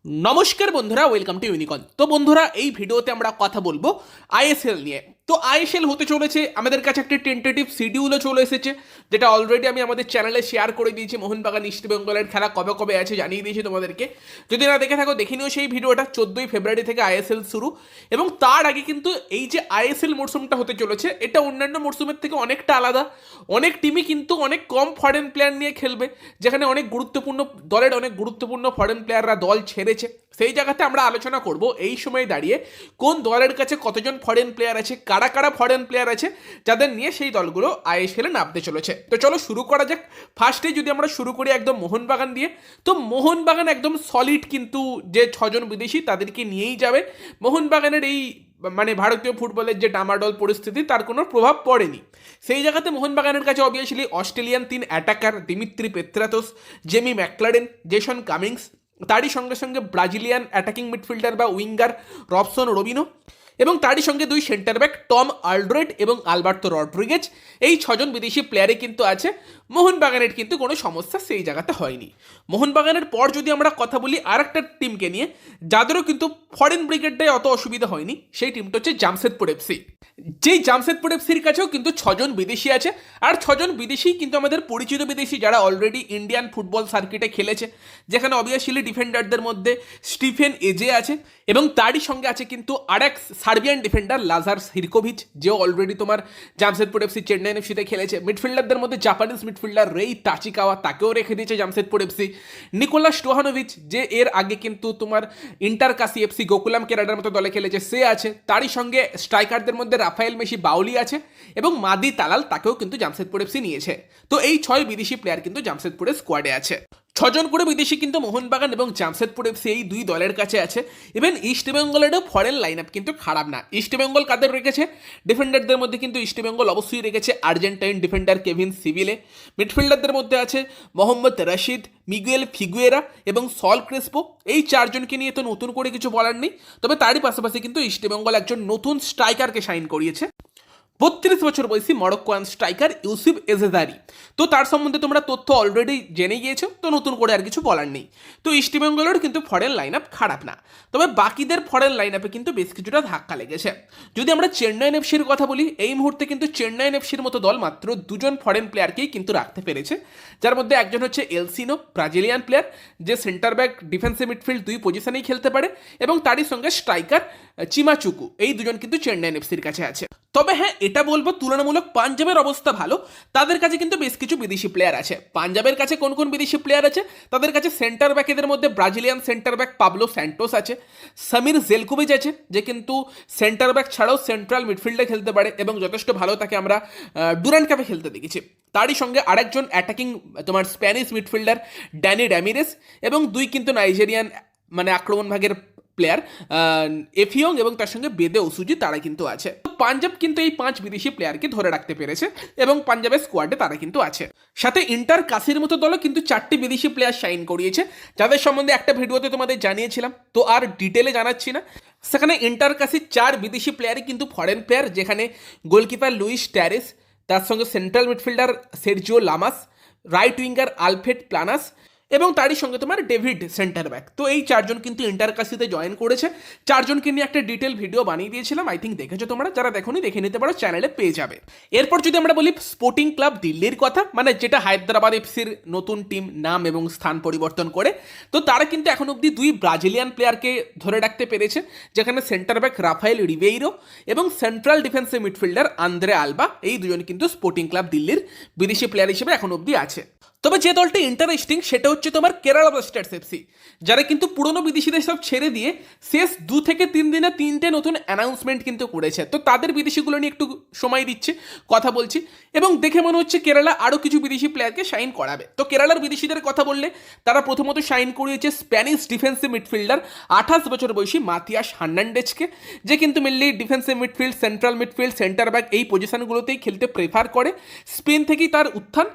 নমস্কার বন্ধুরা, welcome to ইউনিকন। তো বন্ধুরা, এই ভিডিওতে আমরা কথা বলবো আইএসএল নিয়ে। তো আইএসএল হতে চলেছে, আমাদের কাছে একটা টেন্টেটিভ শিডিউলও চলে এসেছে, যেটা অলরেডি আমি আমাদের চ্যানেলে শেয়ার করে দিয়েছি। মোহনবাগান ইস্টবেঙ্গলের খেলা কবে কবে আছে জানিয়ে দিয়েছি তোমাদেরকে। যদি না দেখে থাকো দেখে নিও সেই ভিডিওটা। 14ই ফেব্রুয়ারি থেকে আইএসএল শুরু, এবং তার আগে কিন্তু এই যে আইএসএল মরশুমটা হতে চলেছে, এটা অন্যান্য মরশুমের থেকে অনেকটা আলাদা। অনেক টিমই কিন্তু অনেক কম ফরেন প্লেয়ার নিয়ে খেলবে, যেখানে অনেক গুরুত্বপূর্ণ দলের অনেক গুরুত্বপূর্ণ ফরেন প্লেয়াররা দল ছেড়েছে। সেই জায়গাতে আমরা আলোচনা করব এই সময় দাঁড়িয়ে কোন দলের কাছে কতজন ফরেন প্লেয়ার আছে, কারা কারা ফরেন প্লেয়ার আছে যাদের নিয়ে সেই দলগুলো আইএসএলে নামতে চলেছে। তো চলো শুরু করা যাক। ফার্স্টে যদি আমরা শুরু করি একদম মোহনবাগান দিয়ে, তো মোহনবাগান একদম সলিড, কিন্তু যে 6জন বিদেশি তাদেরকে নিয়েই যাবে। মোহনবাগানের এই ভারতীয় ফুটবলের যে ডামাডোল পরিস্থিতি, তার কোনো প্রভাব পড়েনি। সেই জায়গাতে মোহনবাগানের কাছে obviously Australian 3 attacker Dimitri Petratos, Jamie Maclaren, Jason Cummings, তারই সঙ্গে সঙ্গে ব্রাজিলিয়ান অ্যাটাকিং মিডফিল্ডার বা উইঙ্গার রবসন রবিনো, এবং তারই সঙ্গে 2 সেন্টার ব্যাক টম আলড্রেড এবং আলবার্তো রড্রিগেজ। এই 6জন বিদেশি প্লেয়ারে কিন্তু আছে। মোহনবাগানের কিন্তু কোনো সমস্যা সেই জায়গাতে হয়নি। মোহনবাগানের পর যদি আমরা কথা বলি আর একটা টিমকে নিয়ে, যাদেরও কিন্তু ফরেন ব্রিগেডটায় অত অসুবিধা হয়নি, সেই টিমটা হচ্ছে জামশেদপুর এফসি। যেই জামশেদপুর এফসির কাছেও কিন্তু 6জন বিদেশি আছে, আর 6জন বিদেশি কিন্তু আমাদের পরিচিত বিদেশি, যারা অলরেডি ইন্ডিয়ান ফুটবল সার্কিটে খেলেছে, যেখানে অবভিয়াসলি ডিফেন্ডারদের মধ্যে স্টিফেন এজে আছে, এবং তারই সঙ্গে আছে কিন্তু আরেক সার্বিয়ান ডিফেন্ডার লাজার হিরকোভিচ, যে অলরেডি তোমার জামশেদপুর এফসি চেন্নাই এফসিতে খেলেছে। মিডফিল্ডারদের মধ্যে জাপানিজ মিডফিল্ডার রেই তাচিকাওয়া, তাকেও রেখে দিয়েছে জামশেদপুর এফসি। নিকোলাস স্টোহানোভিচ, যে এর আগে কিন্তু তোমার ইন্টারকাসি এফসি গোকুলাম কেরাডার মতো দলে খেলেছে, সে আছে। তারই সঙ্গে স্ট্রাইকারদের মধ্যে রাফায়েল মেসি বাউলি আছে, এবং মাদি তালাল, তাকেও কিন্তু জামশেদপুর এফসি নিয়েছে। তো এই 6 বিদেশি প্লেয়ার কিন্তু জামশেদপুরের স্কোয়াডে আছে। 6জন করে বিদেশি কিন্তু মোহনবাগান এবং জামশেদপুর এফসি এই দুই দলের কাছে আছে। ইভেন ইস্টবেঙ্গলেরও ফরেন লাইন আপ কিন্তু খারাপ না। ইস্টবেঙ্গল কাদের রেখেছে? ডিফেন্ডারদের মধ্যে কিন্তু ইস্টবেঙ্গল অবশ্যই রেখেছে আর্জেন্টাইন ডিফেন্ডার কেভিন সিভিলে। মিডফিল্ডারদের মধ্যে আছে মোহাম্মদ রশিদ, মিগুয়েল ফিগুয়েরা এবং সল ক্রেসপো। এই 4জনকে নিয়ে তো নতুন করে কিছু বলার নেই। তবে তারই পাশাপাশি কিন্তু ইস্টবেঙ্গল একজন নতুন স্ট্রাইকারকে সাইন করিয়েছে, 32 বছর বয়সী মরক্কোয়ান স্ট্রাইকার ইউসুফ এজেদারি। তো তার সম্বন্ধে তোমরা তথ্য অলরেডি জেনে গিয়েছো, তো নতুন করে আর কিছু বলার নেই। তো ইস্টবেঙ্গলের কিন্তু ফরেন লাইন আপ খারাপ না, তবে বাকিদের ফরেন লাইন আপে কিন্তু বেশ কিছুটা ধাক্কা লেগেছে। যদি আমরা চেন্নাই এফসির কথা বলি, এই মুহূর্তে কিন্তু চেন্নাই এফসির মতো দল মাত্র 2জন ফরেন প্লেয়ারকেই কিন্তু রাখতে পেরেছে, যার মধ্যে একজন হচ্ছে এলসিনো, ব্রাজিলিয়ান প্লেয়ার, যে সেন্টার ব্যাক ডিফেন্সিভ মিডফিল্ড 2 পজিশনেই খেলতে পারে, এবং তারই সঙ্গে স্ট্রাইকার চিমাচুকু। এই 2জন কিন্তু চেন্নাই এফসির কাছে আছে। তবে হ্যাঁ, এটা বলবো তুলনামূলক পাঞ্জাবের অবস্থা ভালো, তাদের কাছে কিন্তু বেশ কিছু বিদেশি প্লেয়ার আছে। পাঞ্জাবের কাছে কোন কোন বিদেশি প্লেয়ার আছে? তাদের কাছে সেন্টার ব্যাকেদের মধ্যে Brazilian centre back Pablo Santos আছে, সামির জেলকোভিচ আছে, যে কিন্তু সেন্টার ব্যাক ছাড়াও সেন্ট্রাল মিডফিল্ডে খেলতে পারে এবং যথেষ্ট ভালো, তাকে আমরা ডুরান্ড কাপে খেলতে দেখেছি। তারই সঙ্গে আরেকজন অ্যাটাকিং তোমার স্প্যানিশ মিডফিল্ডার ড্যানি ড্যামিরেস, এবং 2 কিন্তু নাইজেরিয়ান আক্রমণ ভাগের প্লেয়ার এফিয়ং এবং তার সঙ্গে বেদে ওসুজি, তারা কিন্তু আছে। পাঞ্জাব কিন্তু এই 5 বিদেশি প্লেয়ারকে ধরে রাখতে পেরেছে, এবং পাঞ্জাবের স্কোয়াডে তারা কিন্তু আছে। সাথে ইন্টার কাশির মতো দলও কিন্তু 4টি বিদেশি প্লেয়ার সাইন করিয়েছে, যাদের সম্বন্ধে একটা ভিডিওতে তোমাদের জানিয়েছিলাম, তো আর ডিটেলে জানাচ্ছি না। সেখানে ইন্টার কাশির 4 বিদেশি প্লেয়ারই কিন্তু ফরেন প্লেয়ার, যেখানে গোলকিপার লুইস ট্যারেস, তার সঙ্গে central midfielder Sergio Lamas, right winger Alfred Planas, এবং তারই সঙ্গে তোমার ডেভিড সেন্টার ব্যাক। তো এই 4জন কিন্তু ইন্টারকাসিতে জয়েন করেছে। 4জনকে নিয়ে একটা ডিটেল ভিডিও বানিয়ে দিয়েছিলাম, আই থিঙ্ক দেখেছো তোমরা। যারা দেখোনি দেখে নিতে পারো, চ্যানেলে পেয়ে যাবে। এরপর যদি আমরা বলি স্পোর্টিং ক্লাব দিল্লির কথা, যেটা হায়দ্রাবাদ এফসির নতুন টিম, নাম এবং স্থান পরিবর্তন করে, তো তারা কিন্তু এখন অব্দি 2 ব্রাজিলিয়ান প্লেয়ারকে ধরে রাখতে পেরেছে, যেখানে সেন্টার ব্যাক রাফায়েল রিবেইরো এবং central defensive midfielder Andre Alba. এই 2জন কিন্তু স্পোর্টিং ক্লাব দিল্লির বিদেশি প্লেয়ার হিসেবে এখন অব্দি আছে। তবে যে দলটি ইন্টারেস্টিং সেটা হচ্ছে তোমার কেরালা ব্লাস্টার্স এফসি, যারা কিন্তু পুরনো বিদেশিদের সব ছেড়ে দিয়ে শেষ 2 থেকে 3 দিনে 3টে নতুন অ্যানাউন্সমেন্ট কিন্তু করেছে। তো তাদের বিদেশিগুলো নিয়ে একটু সময় দিচ্ছে, কথা বলছি, এবং দেখে মনে হচ্ছে কেরালা আরও কিছু বিদেশি প্লেয়ারকে সাইন করাবে। তো কেরালার বিদেশিদের কথা বললে, তারা প্রথমত সাইন করিয়েছে স্প্যানিশ ডিফেন্সিভ মিডফিল্ডার 28 বছর বয়সী মাতিয়াস হার্নান্ডেজকে, যে কিন্তু mainly defensive midfield, central midfield, centre back এই পজিশনগুলোতেই খেলতে প্রেফার করে। স্পেন থেকেই তার উত্থান,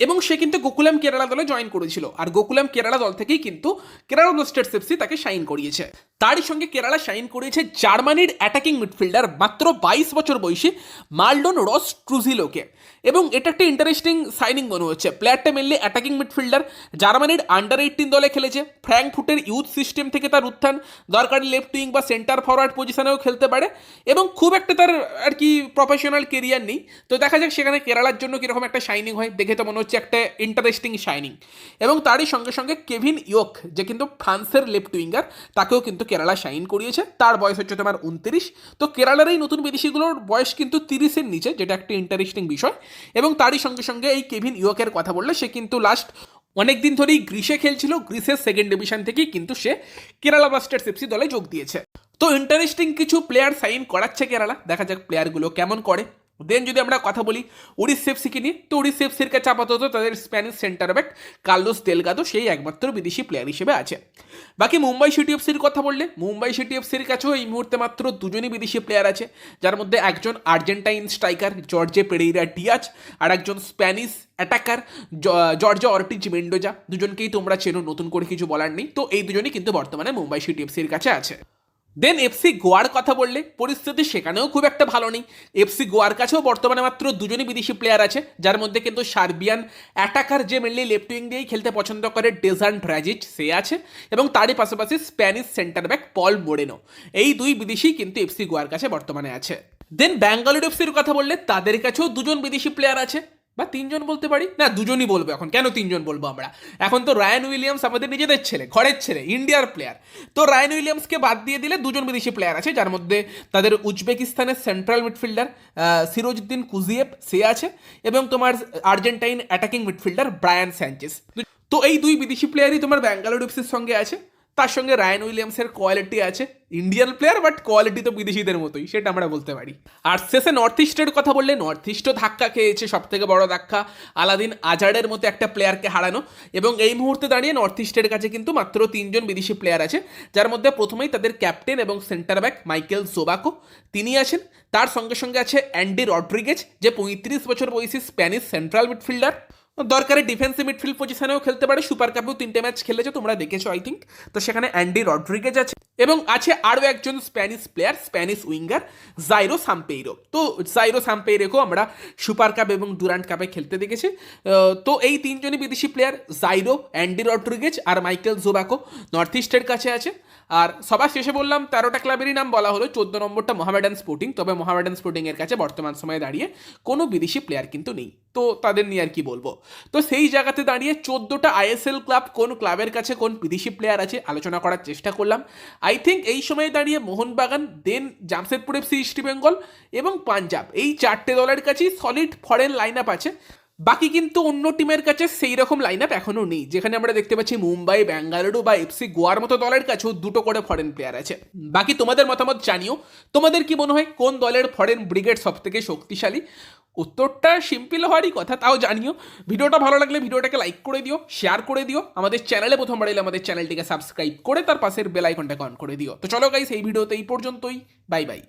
এবং সে কিন্তু গোকুলাম কেরালা দলে জয়েন করেছিল, আর গোকুলাম কেরালা দল থেকেই কিন্তু কেরালা ব্লাস্টার্স এফসি তাকে সাইন করিয়েছে। তারই সঙ্গে কেরালা সাইন করিয়েছে জার্মানির অ্যাটাকিং মিডফিল্ডার মাত্র 22 বছর বয়সী মার্লন রস ট্রুজিলোকে। এবং এটা একটা ইন্টারেস্টিং সাইনিং মনে হচ্ছে। প্লেয়ারটা মেনলি অ্যাটাকিং মিডফিল্ডার, জার্মানির আন্ডার 18 দলে খেলেছে, ফ্র্যাঙ্কফুটের ইউথ সিস্টেম থেকে তার উত্থান, দরকারি লেফট উইং বা সেন্টার ফরওয়ার্ড পজিশনেও খেলতে পারে, এবং খুব একটা তার আর কি প্রফেশনাল কেরিয়ার নেই। তো দেখা যাক সেখানে কেরালার জন্য কীরকম একটা শাইনিং হয়, দেখে তো মনে হচ্ছে একটা ইন্টারেস্টিং শাইনিং। এবং তারই সঙ্গে সঙ্গে কেভিন ইয়ক, যে কিন্তু ফ্রান্সের লেফট উইঙ্গার, তাকেও কিন্তু কেরালা সাইন করিয়েছে। তার বয়স হচ্ছে তোমার 29। তো কেরালার এই নতুন বিদেশিগুলোর বয়স কিন্তু 30-এর নিচে, যেটা একটা ইন্টারেস্টিং বিষয়। এবং তারই সঙ্গে সঙ্গে এই কেভিন ইয়কের কথা বললে, সে কিন্তু লাস্ট অনেক দিন ধরেই গ্রিসে খেলছিল, গ্রিসের সেকেন্ড ডিভিশন থেকেই কিন্তু সে কেরালা ব্লাস্টার্স এফসি দলে যোগ দিয়েছে। তো ইন্টারেস্টিং কিছু প্লেয়ার সাইন করাচ্ছে কেরালা, দেখা যাক প্লেয়ারগুলো কেমন করে। দেন যদি আমরা কথা বলি ওড়িশা এফসিকে নিয়ে, তো ওড়িশা এফসির কাছে আপাতত তাদের Spanish centre back Carlos Delgado সেই একমাত্র বিদেশি প্লেয়ার হিসেবে আছে। বাকি মুম্বাই সিটি এফসির কথা বললে, মুম্বাই সিটি এফসির কাছেও এই মুহূর্তে মাত্র দুজনই বিদেশি প্লেয়ার আছে, যার মধ্যে একজন Argentine striker Jorge Pereira Diaz, আর একজন Spanish attacker Jorge Ortiz Mendoza. দুজনকেই তোমরা চেনো, নতুন করে কিছু বলার নেই। তো এই দুজনই কিন্তু বর্তমানে মুম্বাই সিটি এফসির কাছে আছে। দেন এফসি গোয়ার কথা বললে পরিস্থিতি সেখানেও খুব একটা ভালো নেই। এফসি গোয়ার কাছেও বর্তমানে মাত্র দুজনই বিদেশি প্লেয়ার আছে, যার মধ্যে কিন্তু সার্বিয়ান অ্যাটাকার যে মেনলি লেফট উইং দিয়েই খেলতে পছন্দ করে ডেজান ড্রাজিচ, সে আছে, এবং তারই পাশাপাশি স্প্যানিশ সেন্টার ব্যাক পল মোরেনো। এই দুই বিদেশি কিন্তু এফসি গোয়ার কাছে বর্তমানে আছে। দেন ব্যাঙ্গালোর এফসির কথা বললে তাদের কাছেও দুজন বিদেশি প্লেয়ার আছে, বা তিনজন বলতে পারি, না দুজনই বলবো। এখন কেন তিনজন বলবো আমরা, এখন তো রায়ান উইলিয়ামস আমাদের নিজেদের ছেলে, ঘরের ছেলে, ইন্ডিয়ার প্লেয়ার। তো রায়ান উইলিয়ামসকে বাদ দিয়ে দিলে দুজন বিদেশি প্লেয়ার আছে, যার মধ্যে তাদের উজবেকিস্তানের সেন্ট্রাল মিডফিল্ডার সিরোজউদ্দিন কুজিয়েভ, সে আছে, এবং তোমার আর্জেন্টাইন অ্যাটাকিং মিডফিল্ডার ব্রায়ান স্যাঞ্চেস। তো এই দুই বিদেশি প্লেয়ারই তোমার ব্যাঙ্গালোর এফসির সঙ্গে আছে। তার সঙ্গে রায়ান উইলিয়ামসের কোয়ালিটি আছে, ইন্ডিয়ান প্লেয়ার বাট কোয়ালিটি তো বিদেশিদের মতোই, সেটা আমরা বলতে পারি। আর শেষে নর্থ ইস্টের কথা বললে, নর্থ ইস্টও ধাক্কা খেয়েছে, সব থেকে বড় ধাক্কা আলাদিন আজারের মতো একটা প্লেয়ারকে হারানো। এবং এই মুহূর্তে দাঁড়িয়ে নর্থ ইস্টের কাছে কিন্তু মাত্র তিনজন বিদেশি প্লেয়ার আছে, যার মধ্যে প্রথমেই তাদের ক্যাপ্টেন এবং সেন্টার ব্যাক মাইকেল জোবাকো, তিনি আছেন। তার সঙ্গে সঙ্গে আছে অ্যান্ডি রড্রিগেজ, যে 35 বছর বয়সী স্প্যানিশ সেন্ট্রাল মিডফিল্ডার, দরকারে ডিফেন্সিভ মিডফিল্ড পজিশনেও খেলতে পারে, সুপার কাপেও 3টে ম্যাচ খেলেছে, তোমরা দেখেছো আই থিঙ্ক। তো সেখানে অ্যান্ডি রড্রিগেজ আছে, এবং আছে আরও একজন Spanish player, Spanish winger Jairo Sampeiro. তো জাইরো সাম্পেইরোকেও আমরা সুপার কাপ এবং ডুরান্ট কাপে খেলতে দেখেছি। তো এই তিনজনই বিদেশি প্লেয়ার, জাইরো, অ্যান্ডি রড্রিগেজ আর মাইকেল জোবাকো, নর্থ ইস্টের কাছে আছে। আর সবার শেষে বললাম 13টা ক্লাবেরই নাম বলা হলো, 14 নম্বরটা মোহামেডান স্পোর্টিং। তবে মোহামেডান স্পোর্টিংয়ের কাছে বর্তমান সময়ে দাঁড়িয়ে কোনো বিদেশি প্লেয়ার কিন্তু নেই, তো তাদের নিয়ে আর কি বলবো। তো সেই জায়গাতে দাঁড়িয়ে 14টা আইএসএল ক্লাব কোন ক্লাবের কাছে কোন বিদেশি প্লেয়ার আছে আলোচনা করার চেষ্টা করলাম। আই থিঙ্ক এই সময়ে দাঁড়িয়ে মোহনবাগান, দেন জামশেদপুর এফসি, ইস্ট বেঙ্গল এবং পাঞ্জাব, এই 4টে দলের কাছেই সলিড ফরেন লাইন আপ আছে। বাকি কিন্তু অন্য টিমের কাছে সেই রকম লাইন আপ এখনও নেই, যেখানে আমরা দেখতে পাচ্ছি মুম্বাই, বেঙ্গালুরু বা এফসি গোয়ার মতো দলের কাছেও 2টো করে ফরেন প্লেয়ার আছে। বাকি তোমাদের মতামত জানিও, তোমাদের কি মনে হয় কোন দলের ফরেন ব্রিগেড সব থেকে শক্তিশালী? উত্তরটা সিম্পল হওয়ারই কথা, তাও জানিও। ভিডিওটা ভালো লাগলে ভিডিওটাকে লাইক করে দিও, শেয়ার করে দিও। আমাদের চ্যানেলে প্রথমবার এলে আমাদের চ্যানেলটিকে সাবস্ক্রাইব করে তার পাশের বেল আইকনটাকে অন করে দিও। তো চলো গাইস, এই ভিডিওতে এই পর্যন্তই, বাই বাই।